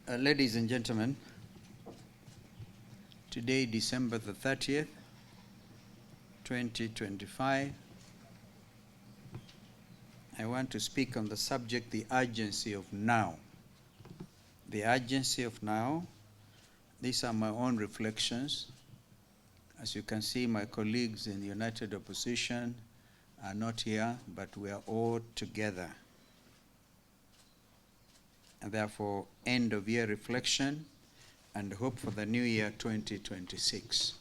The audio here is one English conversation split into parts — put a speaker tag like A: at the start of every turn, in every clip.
A: Ladies and gentlemen, today, December the 30th, 2025, I want to speak on the subject, the urgency of now. The urgency of now. These are my own reflections. As you can see, my colleagues in the United Opposition are not here, but we are all together. And therefore, end of year reflection and hope for the new year 2026.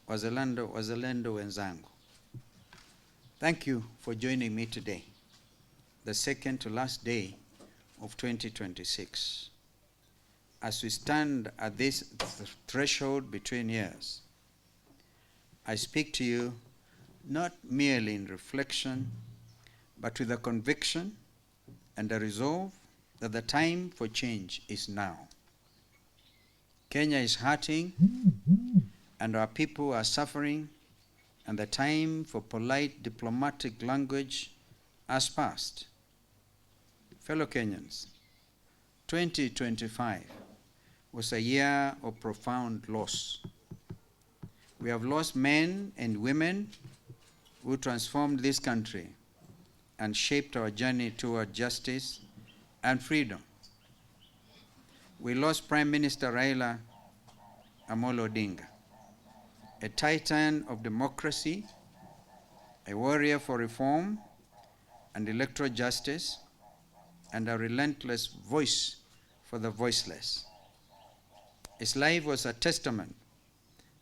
A: Wazalendo wenzangu. Thank you for joining me today, the second to last day of 2026. As we stand at this threshold between years, I speak to you not merely in reflection, but with a conviction and a resolve that the time for change is now. Kenya is hurting, and our people are suffering, and the time for polite diplomatic language has passed. Fellow Kenyans, 2025 was a year of profound loss. We have lost men and women who transformed this country and shaped our journey toward justice and freedom. We lost Prime Minister Raila Amolo Odinga, a titan of democracy, a warrior for reform and electoral justice, and a relentless voice for the voiceless. His life was a testament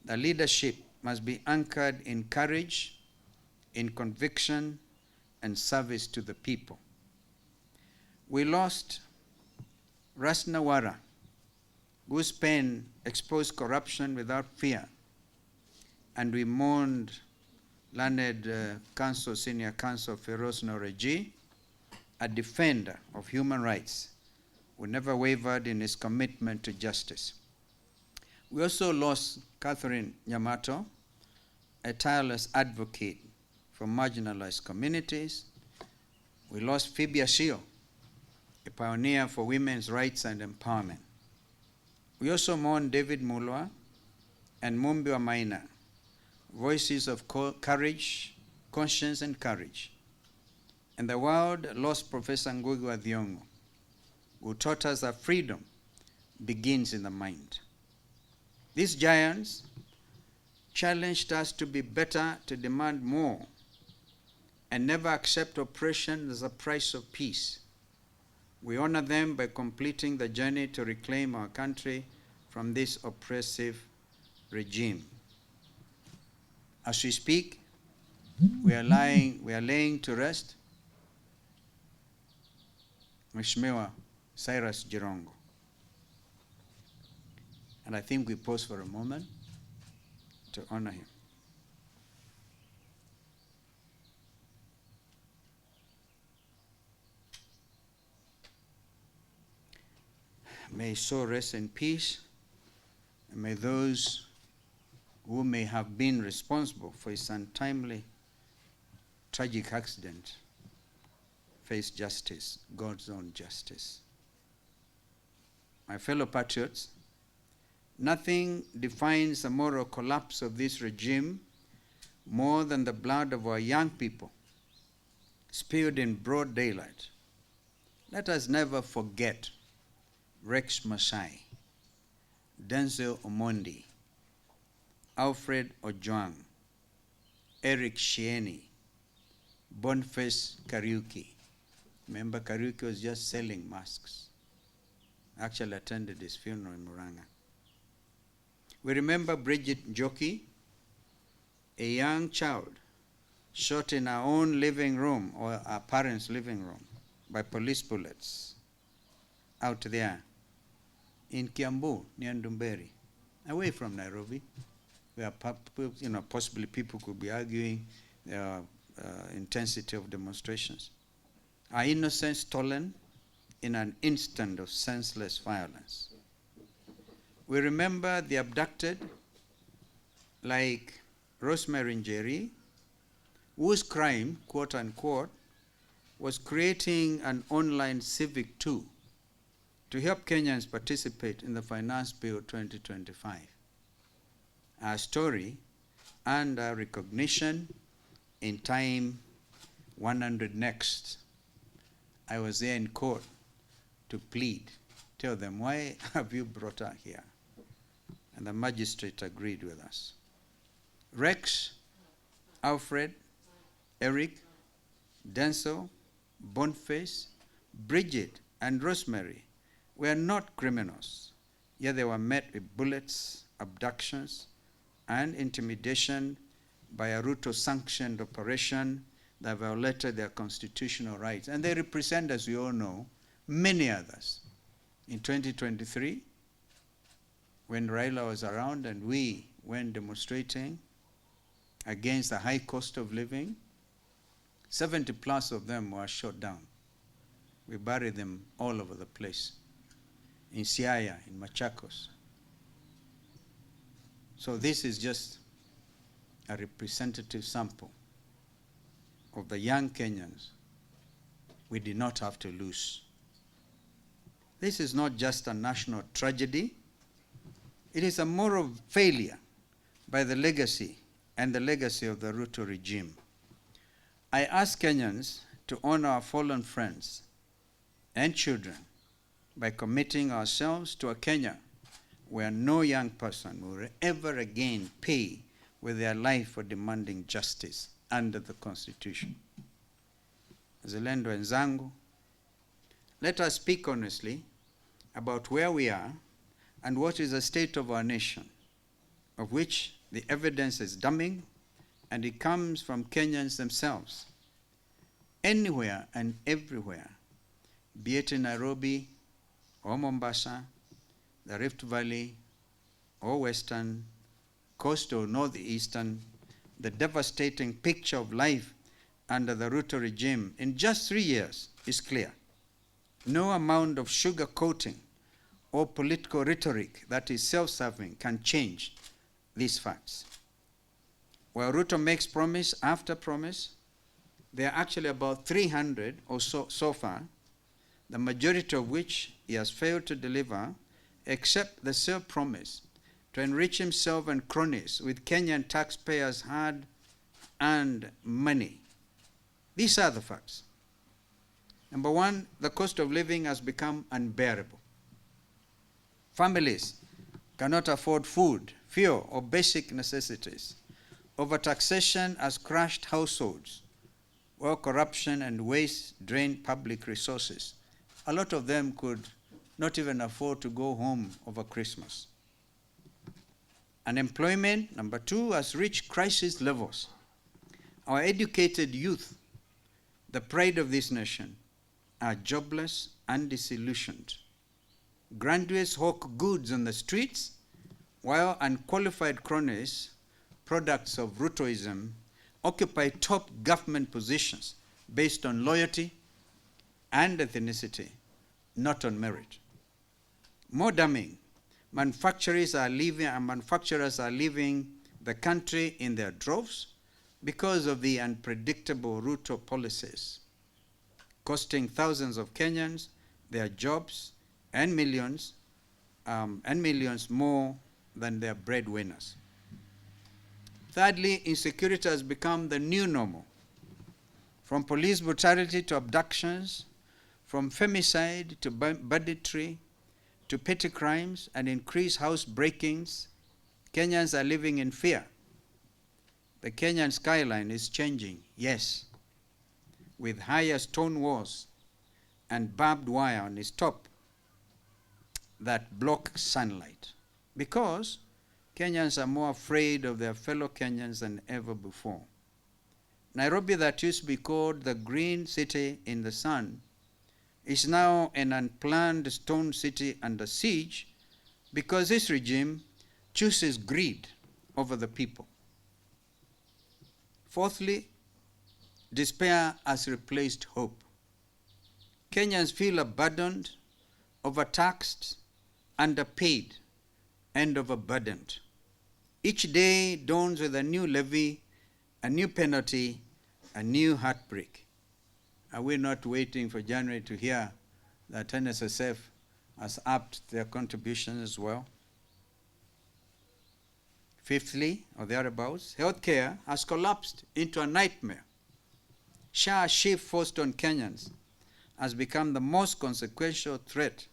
A: that leadership must be anchored in courage, in conviction, and service to the people. We lost Rasnawara, whose pen exposed corruption without fear, and we mourned learned Senior Counsel Feroz Noreji, a defender of human rights who never wavered in his commitment to justice. We also lost Catherine Nyamato, a tireless advocate for marginalized communities. We lost Phoebe Ashio, a pioneer for women's rights and empowerment. We also mourn David Mulwa and Mumbi Wamaina, voices of courage, conscience, and courage. And the world lost Professor Ngugi wa Thiong'o, who taught us that freedom begins in the mind. These giants challenged us to be better, to demand more, and never accept oppression as a price of peace. We honor them by completing the journey to reclaim our country from this oppressive regime. As we speak, we are laying to rest Mheshimiwa Cyrus Jirongo. And I think we pause for a moment to honor him. May his soul rest in peace, and may those who may have been responsible for his untimely, tragic accident face justice, God's own justice. My fellow patriots, nothing defines the moral collapse of this regime more than the blood of our young people spilled in broad daylight. Let us never forget Rex Masai, Denzel Omondi, Alfred Ojwang, Eric Shieni, Boniface Kariuki. Remember, Kariuki was just selling masks. I actually attended his funeral in Murang'a. We remember Bridget Njoki, a young child shot in our own living room or our parents' living room by police bullets out there in Kiambu, near Ndumberi, away from Nairobi, where possibly people could be arguing the intensity of demonstrations. Our innocence stolen in an instant of senseless violence. We remember the abducted, like Rosemary Njeri, whose crime, quote unquote, was creating an online civic tool to help Kenyans participate in the Finance Bill 2025. Our story and our recognition in time 100 next. I was there in court to plead, tell them, why have you brought her here? And the magistrate agreed with us. Rex, Alfred, Eric, Denzel, Boniface, Bridget, and Rosemary were not criminals, yet they were met with bullets, abductions, and intimidation by a Ruto-sanctioned operation that violated their constitutional rights. And they represent, as we all know, many others. In 2023, when Raila was around and we went demonstrating against the high cost of living, 70 plus of them were shot down. We buried them all over the place, in Siaya, in Machakos. So this is just a representative sample of the young Kenyans we did not have to lose. This is not just a national tragedy. It is a moral failure by the legacy and the legacy of the Ruto regime. I ask Kenyans to honor our fallen friends and children by committing ourselves to a Kenya where no young person will ever again pay with their life for demanding justice under the Constitution. Zalendo wenzangu, let us speak honestly about where we are and what is the state of our nation, of which the evidence is damning, and it comes from Kenyans themselves. Anywhere and everywhere, be it in Nairobi or Mombasa, the Rift Valley or Western, Coast or Northeastern, the devastating picture of life under the Ruto regime in just 3 years is clear. No amount of sugarcoating or political rhetoric that is self-serving can change these facts. While Ruto makes promise after promise, there are actually about 300 or so far, the majority of which he has failed to deliver, except the self-promise to enrich himself and cronies with Kenyan taxpayers' hard-earned money. These are the facts. Number one, the cost of living has become unbearable. Families cannot afford food, fuel, or basic necessities. Overtaxation has crushed households, while corruption and waste drain public resources. A lot of them could not even afford to go home over Christmas. Unemployment, number two, has reached crisis levels. Our educated youth, the pride of this nation, are jobless and disillusioned. Graduates hawk goods on the streets, while unqualified cronies, products of Rutoism, occupy top government positions based on loyalty and ethnicity, not on merit. More damning, manufacturers are leaving the country in their droves because of the unpredictable Ruto policies, costing thousands of Kenyans their jobs and millions more than their breadwinners. Thirdly, insecurity has become the new normal. From police brutality to abductions, from femicide to banditry to petty crimes and increased house breakings, Kenyans are living in fear. The Kenyan skyline is changing, yes, with higher stone walls and barbed wire on its top that block sunlight, because Kenyans are more afraid of their fellow Kenyans than ever before. Nairobi, that used to be called the green city in the sun, is now an unplanned stone city under siege because this regime chooses greed over the people. Fourthly, despair has replaced hope. Kenyans feel abandoned, overtaxed, underpaid, and overburdened. Each day dawns with a new levy, a new penalty, a new heartbreak. Are we not waiting for January to hear that NSSF has upped their contributions as well. Fifthly, or thereabouts, healthcare has collapsed into a nightmare. SHA shift forced on Kenyans has become the most consequential threat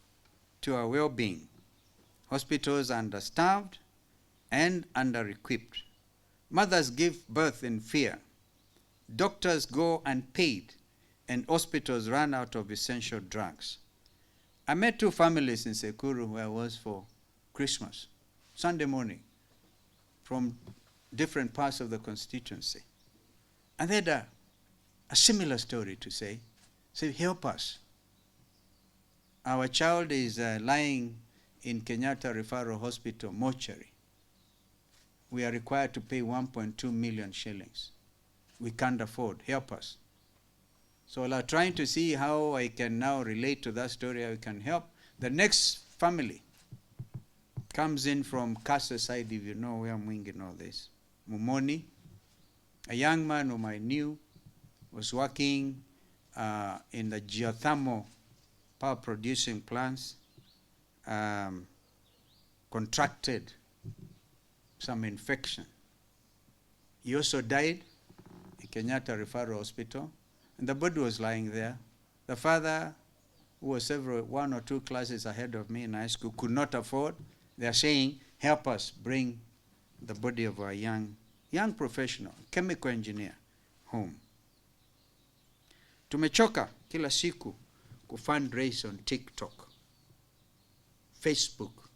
A: to our well-being. Hospitals are understaffed and under-equipped. Mothers give birth in fear. Doctors go unpaid, and hospitals run out of essential drugs. I met two families in Sekuru where I was for Christmas, Sunday morning, from different parts of the constituency. And they had a similar story to say, help us. Our child is lying in Kenyatta Referral Hospital mortuary. We are required to pay 1.2 million shillings. We can't afford, help us. So I'm trying to see how I can now relate to that story, how I can help. The next family comes in from Kasa side, if you know where Mwingi and all this. Mumoni, a young man whom I knew, was working in the geothermal power producing plants, contracted some infection. He also died in Kenyatta Referral Hospital, and the body was lying there. The father, who was one or two classes ahead of me in high school, could not afford. They are saying, help us bring the body of our young professional, chemical engineer, home. Tumechoka kila siku kufundraise on TikTok, Facebook,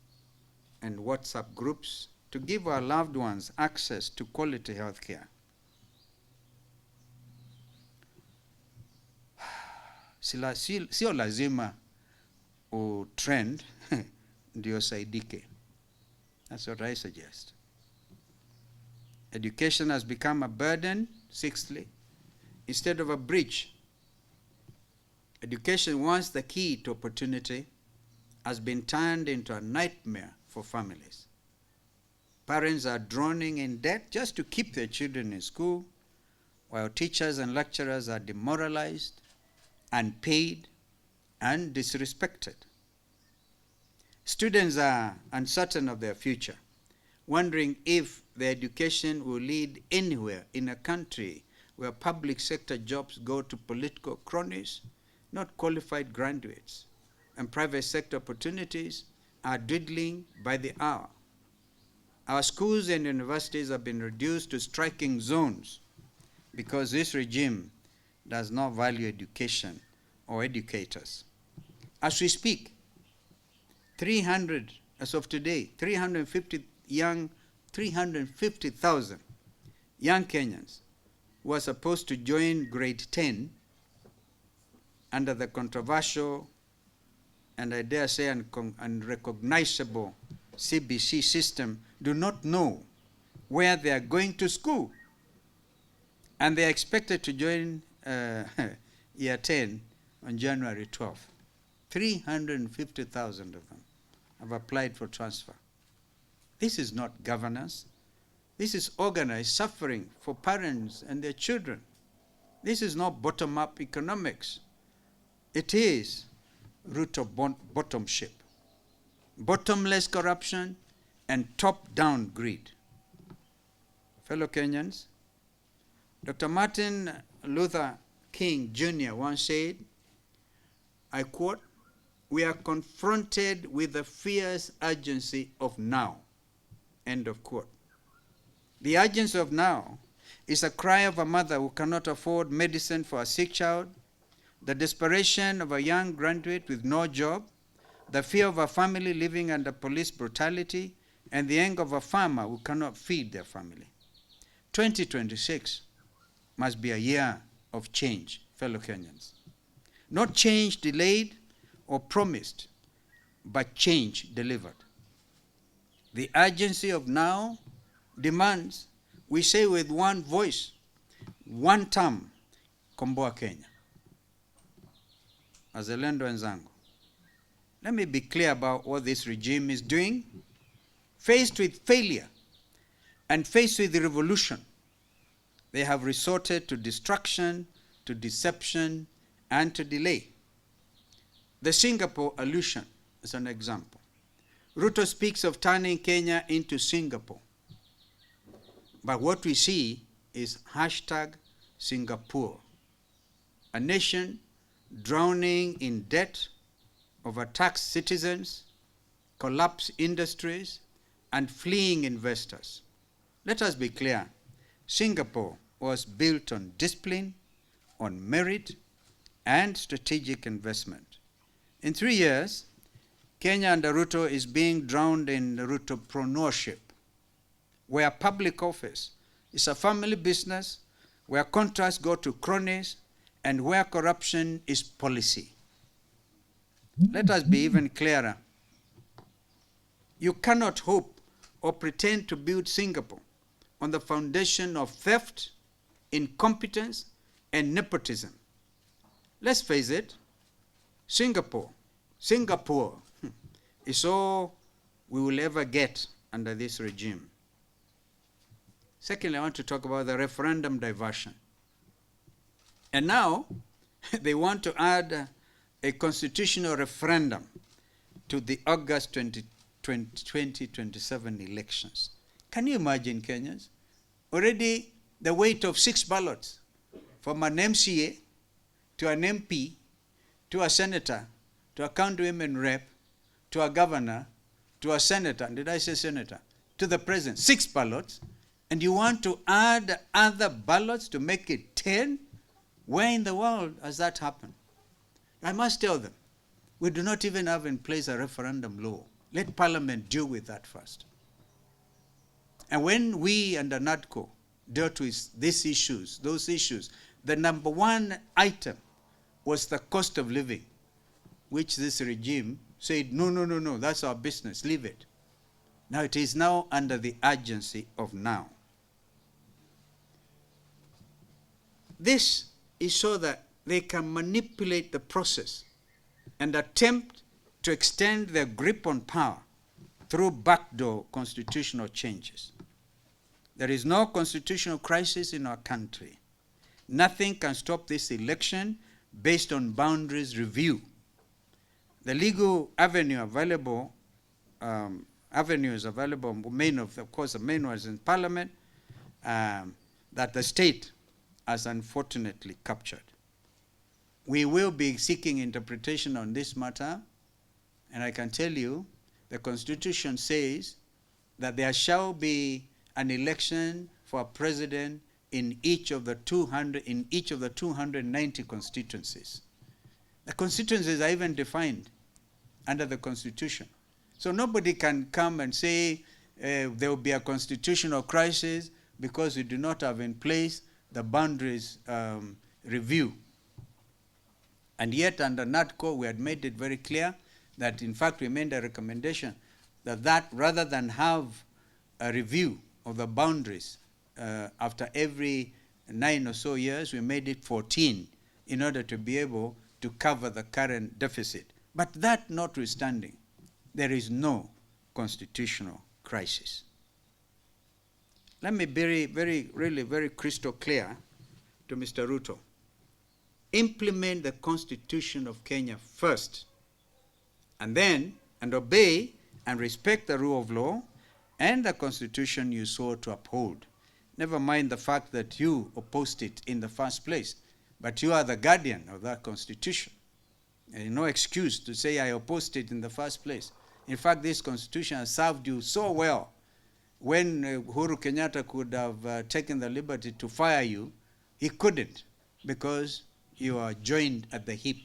A: and WhatsApp groups to give our loved ones access to quality health care. Sio lazima trend ndio saidike. That's what I suggest. Education has become a burden, sixthly, instead of a bridge. Education, once the key to opportunity, has been turned into a nightmare for families. Parents are drowning in debt just to keep their children in school, while teachers and lecturers are demoralized, unpaid, and disrespected. Students are uncertain of their future, wondering if their education will lead anywhere in a country where public sector jobs go to political cronies, not qualified graduates, and private sector opportunities are dwindling by the hour. Our schools and universities have been reduced to striking zones because this regime does not value education or educators. As we speak, 300, as of today, 350,000 young Kenyans who are supposed to join grade 10 under the controversial and I dare say unrecognizable CBC system do not know where they are going to school. And they are expected to join year 10 on January 12th. 350,000 of them have applied for transfer. This is not governance. This is organized suffering for parents and their children. This is not bottom-up economics. It is Ruto bottomship, bottomless corruption, and top-down greed. Fellow Kenyans, Dr. Martin Luther King Jr. once said, I quote, "We are confronted with the fierce urgency of now," end of quote. The urgency of now is a cry of a mother who cannot afford medicine for a sick child, the desperation of a young graduate with no job, the fear of a family living under police brutality, and the anger of a farmer who cannot feed their family. 2026 must be a year of change, fellow Kenyans. Not change delayed or promised, but change delivered. The urgency of now demands we say with one voice, one term, Komboa Kenya. Wazalendo wenzangu, let me be clear about what this regime is doing. Faced with failure and faced with the revolution, they have resorted to destruction, to deception, and to delay. The Singapore illusion as an example. Ruto speaks of turning Kenya into Singapore. But what we see is hashtag Singapore, a nation drowning in debt, overtaxed citizens, collapsed industries, and fleeing investors. Let us be clear, Singapore was built on discipline, on merit, and strategic investment. In 3 years, Kenya under Ruto is being drowned in Rutopreneurship, where public office is a family business, where contracts go to cronies, and where corruption is policy. Let us be even clearer. You cannot hope or pretend to build Singapore on the foundation of theft, incompetence, and nepotism. Let's face it, Singapore is all we will ever get under this regime. Secondly, I want to talk about the referendum diversion. And now, they want to add a constitutional referendum to the August 2027 elections. Can you imagine, Kenyans? Already the weight of 6 ballots from an MCA to an MP to a senator to a county-women rep to a governor to a senator, did I say senator? To the president, 6 ballots, and you want to add other ballots to make it 10? Where in the world has that happened? I must tell them, we do not even have in place a referendum law. Let Parliament deal with that first. And when we under NADCO dealt with these issues, those issues, the number one item was the cost of living, which this regime said, no, that's our business, leave it. Now it is now under the urgency of now. This is so that they can manipulate the process and attempt to extend their grip on power through backdoor constitutional changes. There is no constitutional crisis in our country. Nothing can stop this election based on boundaries review. The legal avenue available, avenues available, of course, the main one is in Parliament, that the state has unfortunately captured. We will be seeking interpretation on this matter, and I can tell you, the Constitution says that there shall be an election for a president in each of the 290 constituencies. The constituencies are even defined under the Constitution. So nobody can come and say there will be a constitutional crisis because we do not have in place the boundaries review. And yet under NADCO, we had made it very clear that, in fact, we made a recommendation that rather than have a review of the boundaries after every 9 or so years, we made it 14 in order to be able to cover the current deficit. But that notwithstanding, there is no constitutional crisis. Let me be really very crystal clear to Mr. Ruto. Implement the Constitution of Kenya first, and obey and respect the rule of law and the Constitution you swore to uphold. Never mind the fact that you opposed it in the first place, but you are the guardian of that Constitution. And no excuse to say I opposed it in the first place. In fact, this Constitution has served you so well. When Uhuru Kenyatta could have taken the liberty to fire you, he couldn't, because you are joined at the hip.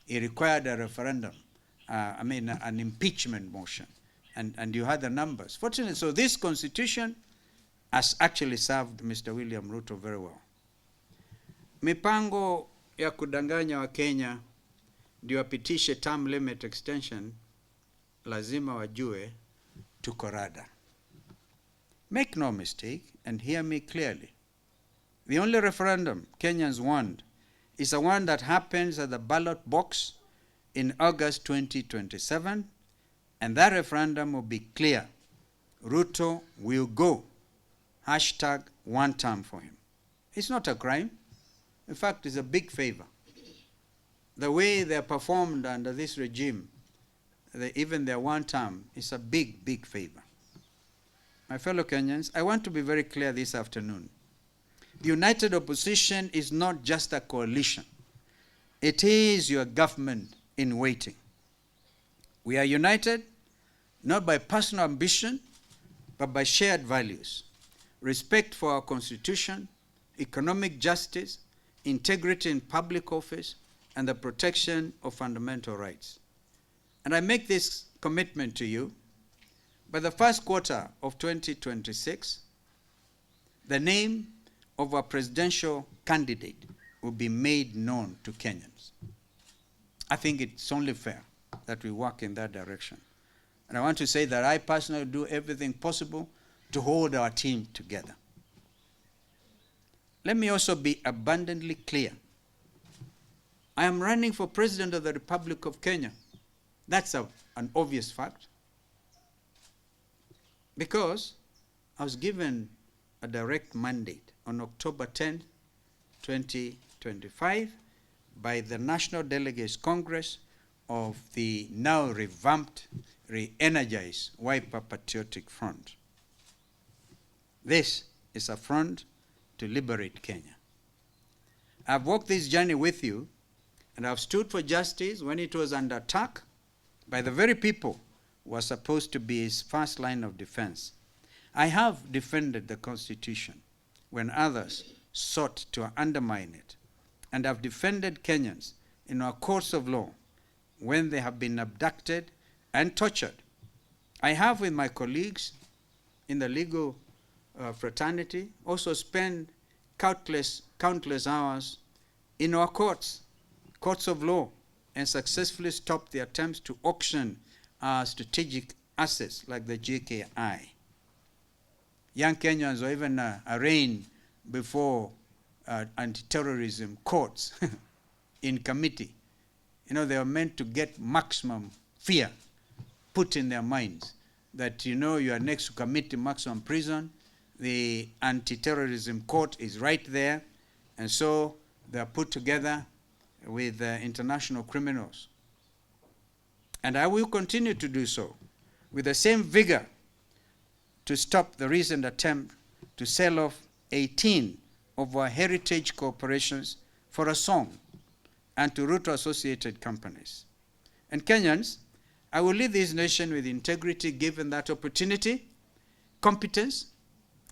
A: He required a referendum, an impeachment motion, and you had the numbers. Fortunately, so this Constitution has actually served Mr. William Ruto very well. Mipango ya kudanganya wa Kenya ndio wapitishe term limit extension, lazima wajue tuko rada. Make no mistake and hear me clearly. The only referendum Kenyans want is the one that happens at the ballot box in August 2027, and that referendum will be clear. Ruto will go. Hashtag one term for him. It's not a crime. In fact, it's a big favor. The way they are performed under this regime, even their one term is a big, big favor. My fellow Kenyans, I want to be very clear this afternoon. The united opposition is not just a coalition. It is your government in waiting. We are united not by personal ambition, but by shared values: respect for our Constitution, economic justice, integrity in public office, and the protection of fundamental rights. And I make this commitment to you. By the first quarter of 2026, the name of our presidential candidate will be made known to Kenyans. I think it's only fair that we work in that direction. And I want to say that I personally do everything possible to hold our team together. Let me also be abundantly clear. I am running for President of the Republic of Kenya. That's an obvious fact. Because I was given a direct mandate on October 10, 2025 by the National Delegates Congress of the now revamped, re-energized Wiper Patriotic Front. This is a front to liberate Kenya. I've walked this journey with you, and I've stood for justice when it was under attack by the very people who were supposed to be his first line of defense. I have defended the Constitution when others sought to undermine it, and I've defended Kenyans in our courts of law when they have been abducted and tortured. I have, with my colleagues in the legal fraternity, also spent countless hours in our courts of law, and successfully stopped the attempts to auction our strategic assets like the JKI. Young Kenyans were even arraigned before anti-terrorism courts in committee. You know, they were meant to get maximum fear put in their minds that, you know, you are next to commit maximum prison. The anti-terrorism court is right there. And so they are put together with international criminals. And I will continue to do so with the same vigor to stop the recent attempt to sell off 18 of our heritage corporations for a song and to Ruto associated companies. And Kenyans, I will lead this nation with integrity given that opportunity, competence,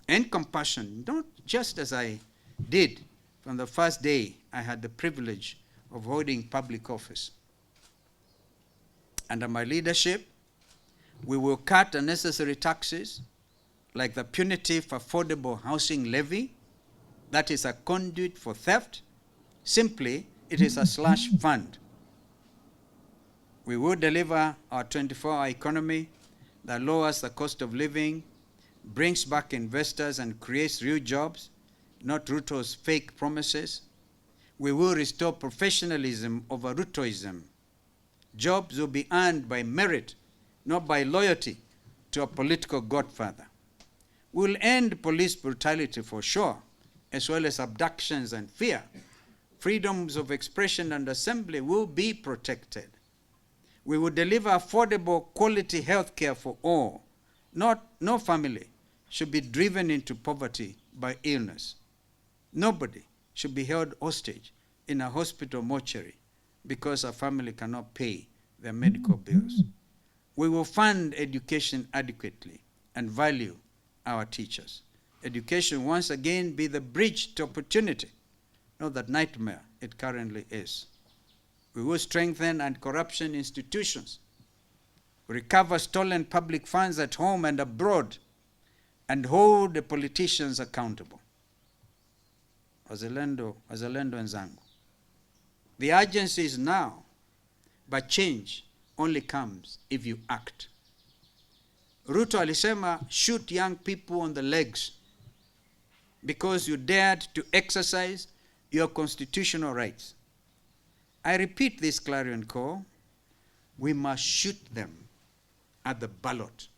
A: and compassion, not just as I did from the first day I had the privilege of holding public office. Under my leadership, we will cut unnecessary taxes like the punitive affordable housing levy that is a conduit for theft. Simply, it is a slush fund. We will deliver our 24-hour economy that lowers the cost of living, brings back investors and creates real jobs, not Ruto's fake promises. We will restore professionalism over Rutoism. Jobs will be earned by merit, not by loyalty to a political godfather. We will end police brutality for sure, as well as abductions and fear. Freedoms of expression and assembly will be protected. We will deliver affordable, quality health care for all. No family should be driven into poverty by illness. Nobody should be held hostage in a hospital mortuary because a family cannot pay their medical bills. We will fund education adequately and value our teachers. Education once again be the bridge to opportunity, not that nightmare it currently is. We will strengthen anti-corruption institutions, recover stolen public funds at home and abroad, and hold the politicians accountable. Wazalendo wenzangu. The urgency is now, but change only comes if you act. Ruto alisema, shoot young people on the legs because you dared to exercise your constitutional rights. I repeat this clarion call. We must shoot them at the ballot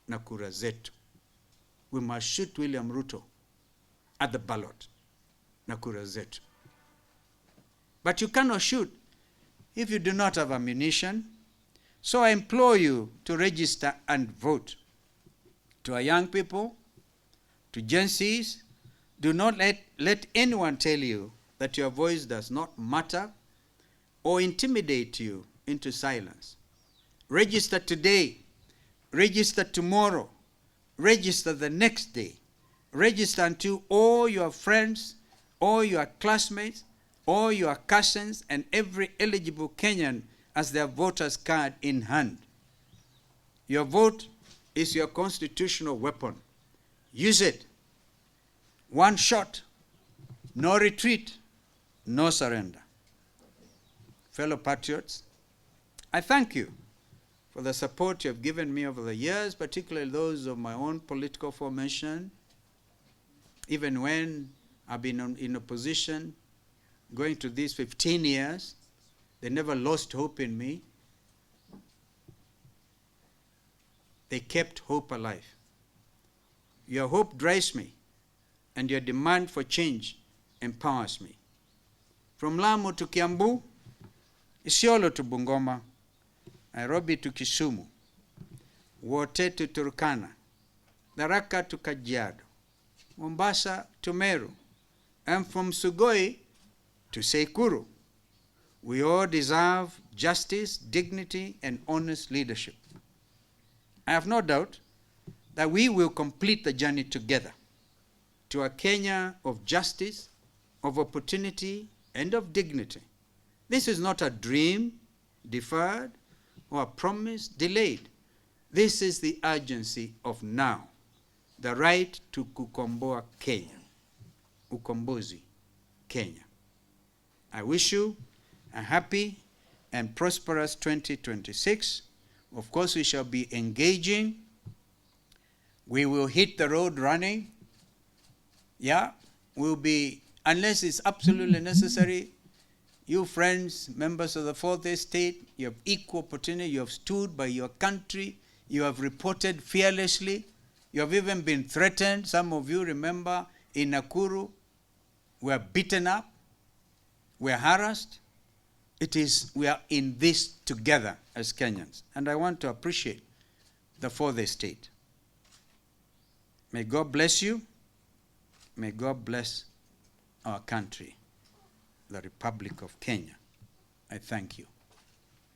A: na kura zetu. We must shoot William Ruto at the ballot na kura zetu. But you cannot shoot if you do not have ammunition. So I implore you to register and vote. To our young people, to Gen Zs, do not let anyone tell you that your voice does not matter or intimidate you into silence. Register today, register tomorrow, register the next day. Register until all your friends, all your classmates, all your cousins, and every eligible Kenyan has their voter's card in hand. Your vote is your constitutional weapon. Use it. One shot, no retreat, no surrender. Fellow patriots, I thank you for the support you have given me over the years, particularly those of my own political formation. Even when I've been in opposition, going to these 15 years, they never lost hope in me. They kept hope alive. Your hope drives me, and your demand for change empowers me. From Lamu to Kiambu, Isiolo to Bungoma, Nairobi to Kisumu, Wote to Turkana, Tharaka to Kajiado, Mombasa to Meru, and from Sugoi to Sekuru, we all deserve justice, dignity, and honest leadership. I have no doubt that we will complete the journey together to a Kenya of justice, of opportunity, and of dignity. This is not a dream deferred or a promise delayed. This is the urgency of now, the right to kukomboa Kenya, ukombozi Kenya. I wish you a happy and prosperous 2026. Of course, we shall be engaging. We will hit the road running. Yeah, we'll be, unless it's absolutely necessary, you friends, members of the Fourth Estate, you have equal opportunity, you have stood by your country, you have reported fearlessly, you have even been threatened. Some of you remember in Nakuru, we are beaten up, we are harassed. We are in this together as Kenyans. And I want to appreciate the Fourth Estate. May God bless you. May God bless our country, the Republic of Kenya. I thank you.